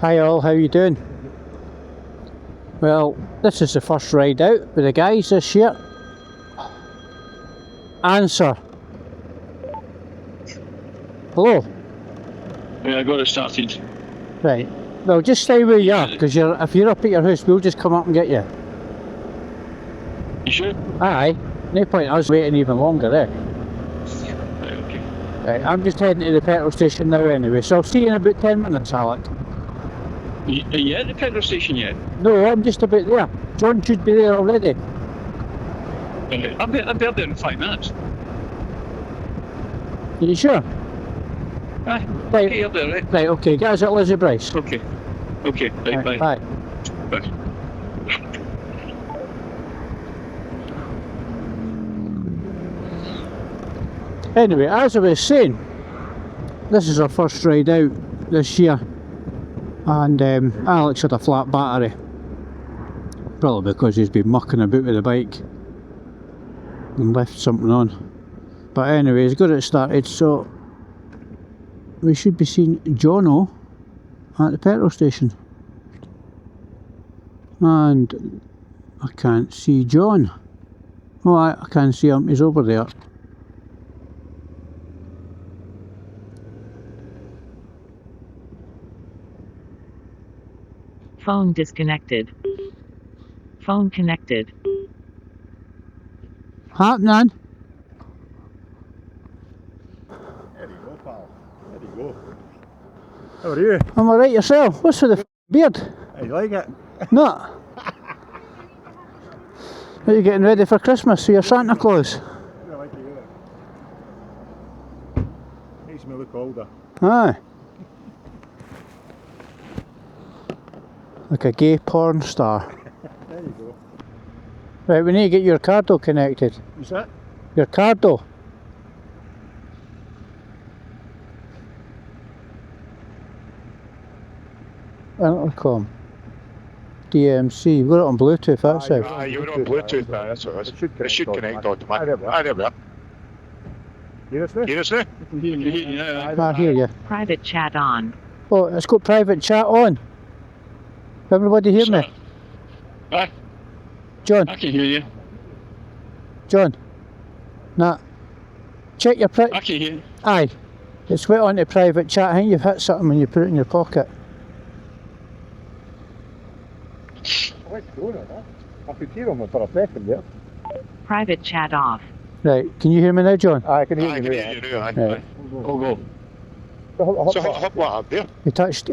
Hi all, how you doing? Well, this is the first ride out with the guys this year. Answer. Hello? Yeah, I got it started. Right. Well, just stay where you are, because if you're up at your house, we'll just come up and get you. You sure? Aye. No point us waiting even longer, eh? Right, okay. Right, I'm just heading to the petrol station now anyway, so I'll see you in about 10 minutes, Alec. Are you at the petrol station yet? No, I'm just about there. John should be there already. I'll be up there in 5 minutes. Are you sure? Aye, Right. okay, up there, right? Right, okay, get us at Lizzie Bryce. Okay. Okay, right, bye. Bye. Bye. Anyway, as I was saying, this is our first ride out this year, and Alex had a flat battery, probably because he's been mucking about with the bike and left something on. But anyway, he's got it started, so we should be seeing Jono at the petrol station. And I can't see John. Oh, I can't see him, he's over there. Phone disconnected. Phone connected. Happening. There you go, pal. There you go. How are you? I'm alright yourself. What's with the beard? How you like it? No. Are you getting ready for Christmas for your Santa Claus? I like it. Makes me look older. Aye. Like a gay porn star. There you go. Right, we need to get your cardo connected. What's that? Your cardo. Intercom. DMC. We've got it on Bluetooth, that's it. Ah, you're on Bluetooth now, that's what it is. It should connect automatically. Ah, there we are. Hear us now? Hear us now? I hear you. Private chat on. Oh, it's got private chat on. Everybody hear me? Aye, John, I can hear you. John. Nah. Check your I can hear you. Aye. It's went on to private chat. I think you've hit something when you put it in your pocket. What's going on, huh? I could hear him for a second there. Private chat off. Right, can you hear me now, John? I can hear I you can now. hear you now. Aye, Right. aye. Go. So hop what up there? He touched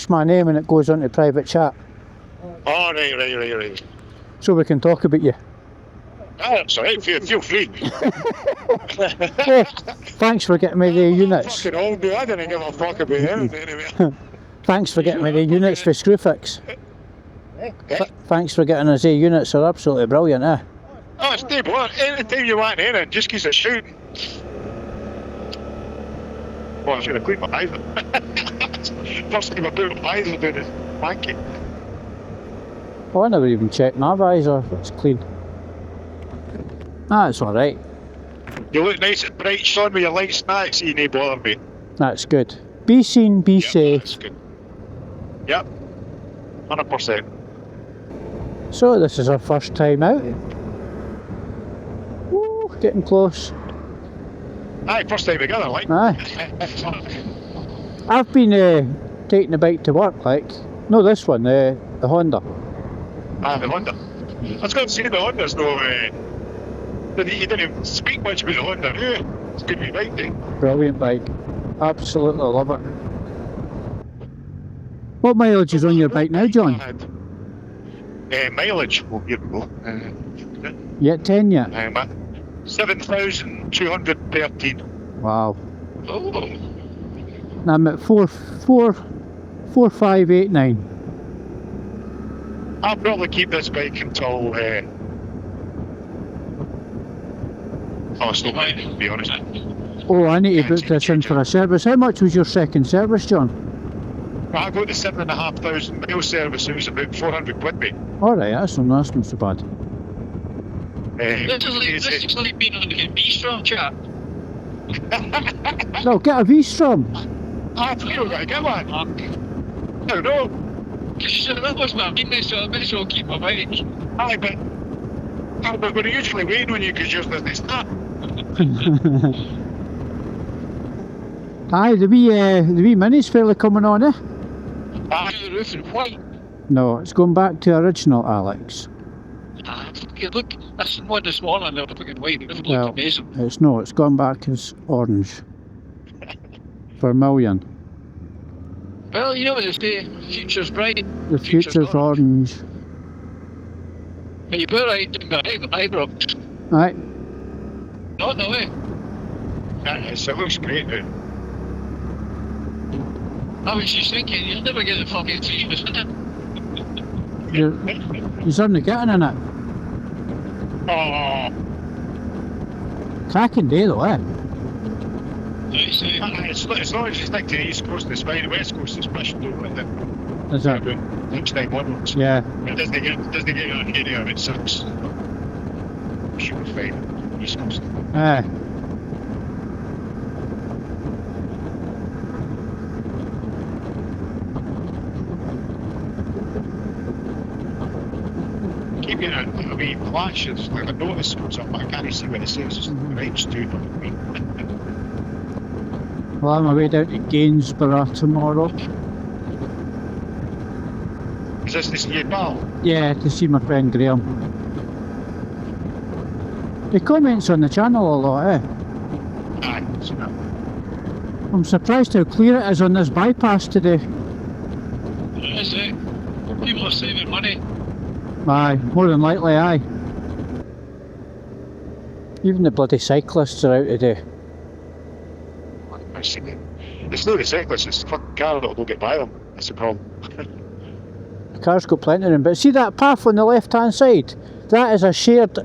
my name and it goes on to private chat. Oh, right. So we can talk about you. Ah, that's alright, feel free. Hey, thanks for getting me the units. Fucking old dude, I didn't give a fuck about anything anyway. Thanks for getting me the units for Screwfix. Thanks for getting us the units, they're absolutely brilliant, eh? Oh, it's Dave, what? Anytime you want anything, just keep it shooting. Oh, I should have cleaned my eyes. First time I put my eyes doing it. Thank you. Oh, I never even checked my visor, it's clean. Ah, it's alright. You look nice and bright, son, with your light snacks, you need bother me. That's good. Be seen, be safe. That's good. Yep. 100%. So this is our first time out. Woo, getting close. Aye, first time together, like. Aye. I've been taking the bike to work, like. No, this one, the Honda. Ah, the Honda. I was going to say the Honda's no. You didn't even speak much about the Honda. Yeah, it's a good bike, eh? Brilliant bike. Absolutely love it. What mileage is on your bike now, John? Mileage. Oh, here we go. You at 10 yet? I'm at 7,213. Wow. Oh. And I'm at 4,589. I'll probably keep this bike until. Oh, still mine, to be honest. Oh, I need to book this in for a service. How much was your second service, John? I got the 7,500 mile service, it was about 400 quid, mate. Alright, that's not so bad. This is like being on the V-STROM chat. No, get a V-STROM. I've still got to get one. don't know. That was my meaning, so I may as well keep my bike. Aye, but we're usually waiting on you because yours doesn't start. Aye, the wee mini's fairly coming on, eh? Aye. The roof in white. No, it's going back to original, Alex. Okay, look, that's one this morning. They're looking white. It looked Well, amazing. it's gone back as orange. Vermilion. Well, you know what they say, future's bright. The future's orange. But you better write down the eyebrows. Aye. Not the way. It looks great now. I was just thinking, you'll never get the fucking famous, isn't it? You're only getting in it. Oh, Cracking day though, eh? Nice, eh? as long as you stick to the East Coast, it's fine. The West Coast is special, don't let it. Is it? Next time onwards. Yeah. It doesn't get you on area of it sucks. Should be fine. East Coast. Aye. Keep getting a wee flash, it's like a notice comes up, but I can't see what it says. It's right stupid. Well, I'm away down to Gainsborough tomorrow. Is this to see your pal? Yeah, to see my friend Graham. He comments on the channel a lot, eh? Aye, it's not. I'm surprised how clear it is on this bypass today. Is it? People are saving money. Aye, more than likely, aye. Even the bloody cyclists are out today. I see it. It's not the cyclists, it's the fucking car that'll get by them. That's the problem. The car's got plenty of them, but see that path on the left hand side? That is a shared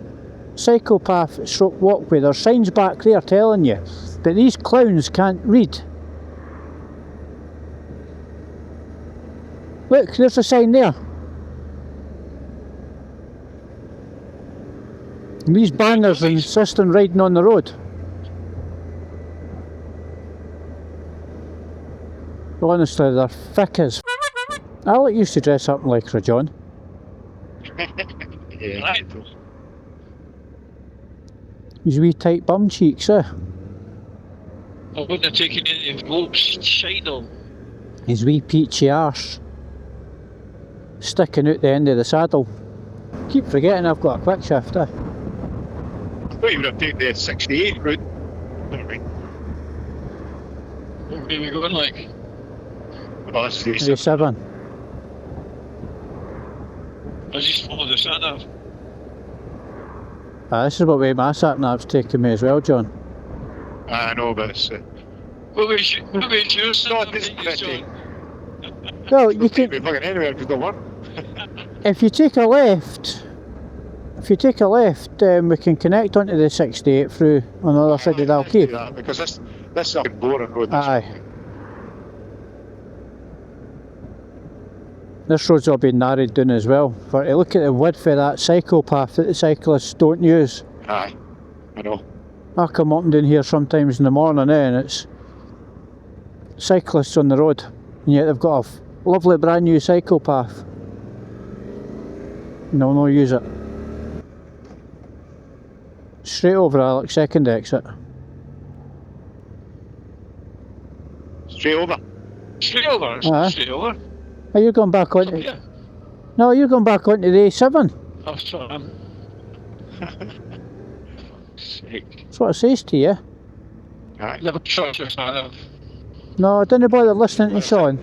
cycle path stroke walkway. There's signs back there telling you, but these clowns can't read. Look, there's a sign there. And these banners insist on riding on the road. Honestly, they're thick as Alec used to dress up in Lycra, John. Yeah. Right. His wee tight bum cheeks, eh? I wouldn't have taken any of ropes, shite though. His wee peachy arse sticking out the end of the saddle. Keep forgetting I've got a quick shift, eh? I thought you would have taken the 68 route. Anyway, Where are we going like? well, that's the 87. I just followed the sat nav. This is what way my sat nav's taking me as well, John. I know, but it's. What was your Not this John? pretty. Well, you Can't be can, fucking anywhere because the one. if you take a left, we can connect onto the 68 through on the other side of Dalkeith. Because this is a boring road. Aye. This road's all been narrowed down as well. For to look at the width of that cycle path that the cyclists don't use. Aye, I know. I come up and down here sometimes in the morning, and it's cyclists on the road, and yet they've got a lovely brand new cycle path. No, no, use it. Straight over, Alex, second exit. Straight over. Straight over. Aye. Straight over. Are you going back Up onto? here. No, you're going back onto the A7. Oh, sorry. Sake. That's what it says to you. Aye. Never trust your sat nav. No, I didn't bother listening to Sean.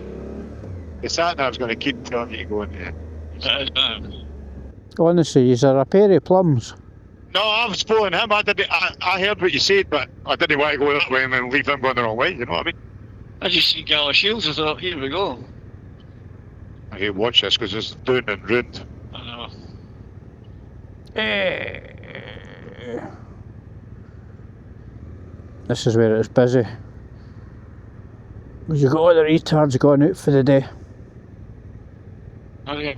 The sat nav's going to keep telling you to go in there. That is bad. Honestly, he's a pair of plums. No, I was following him. I heard what you said, but I didn't want to go that way and then leave him going the wrong way. You know what I mean? I just see Gala Shields. I thought, here we go. I hate watch this because it's down and ruined. I know. This is where it's busy. You got all the retards going out for the day. Okay.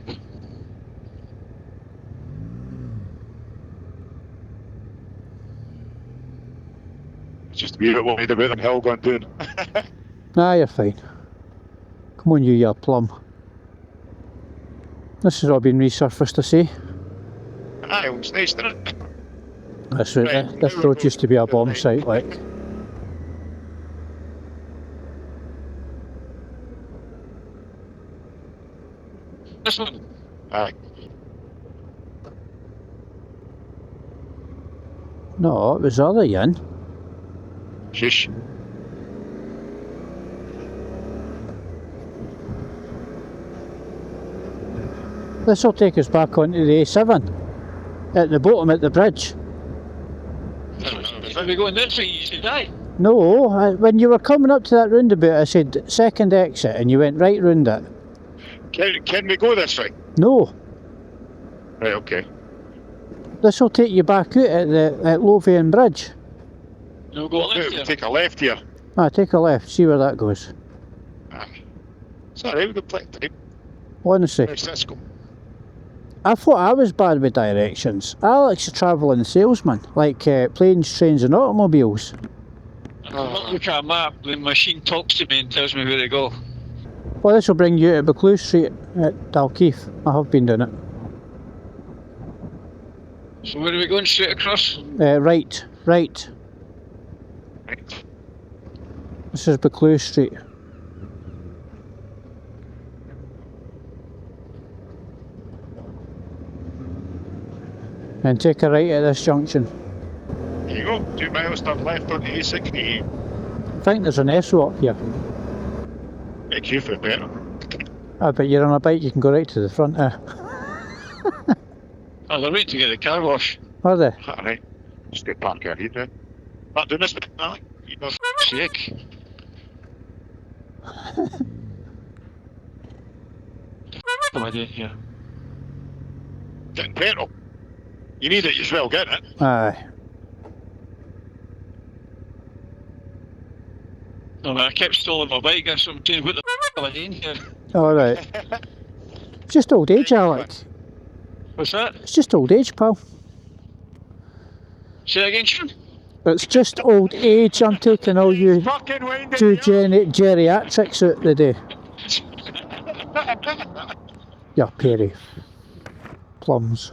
It's just a wee bit worried about them hill going down. Nah, you're fine. Come on, you plum. This has all been resurfaced, I see. Aye, it looks nice, doesn't it? That's right, Right, this now road we're used to be a bomb right. site, like. This one. Aye. No, it was the other yin. Shush. This will take us back onto the A7. At the bottom at the bridge. Are we going this way? You said aye. No, when you were coming up to that roundabout, I said second exit, and you went right round it. Can we go this way? No, Right, okay. this will take you back out at Lothian Bridge. No, go left We'll here. take a left here. Take a left, see where that goes. Aye. It's alright, we've got plenty of time. Honestly, Where's this go? I thought I was bad with directions. I like to travel in salesman, like planes, trains and automobiles. Look at a map. The machine talks to me and tells me where to go. Well, this will bring you to Buccleuch Street at Dalkeith. I have been doing it. So where are we going? Straight across? Right. Right. This is Buccleuch Street. And take a right at this junction. Here you go. 2 miles turn left on the A60. I think there's an SO up here. Make you feel better. But you're on a bike, you can go right to the front there. Oh, they're waiting to get the car wash. Are they? Alright. Just get park out here, then. Not doing this, Alec. You know. Sick. What am I doing here? Getting petrol. You need it as well, get it. Aye. No, man, I kept stalling my bike. That's what I'm doing. What the am I doing here? Alright. It's just old age, Alec. What's that? It's just old age, pal. Say that again, Sean? It's just old age. I'm taking all you Fucking winding two here. geriatrics out the day. Yeah, Perry. Plums.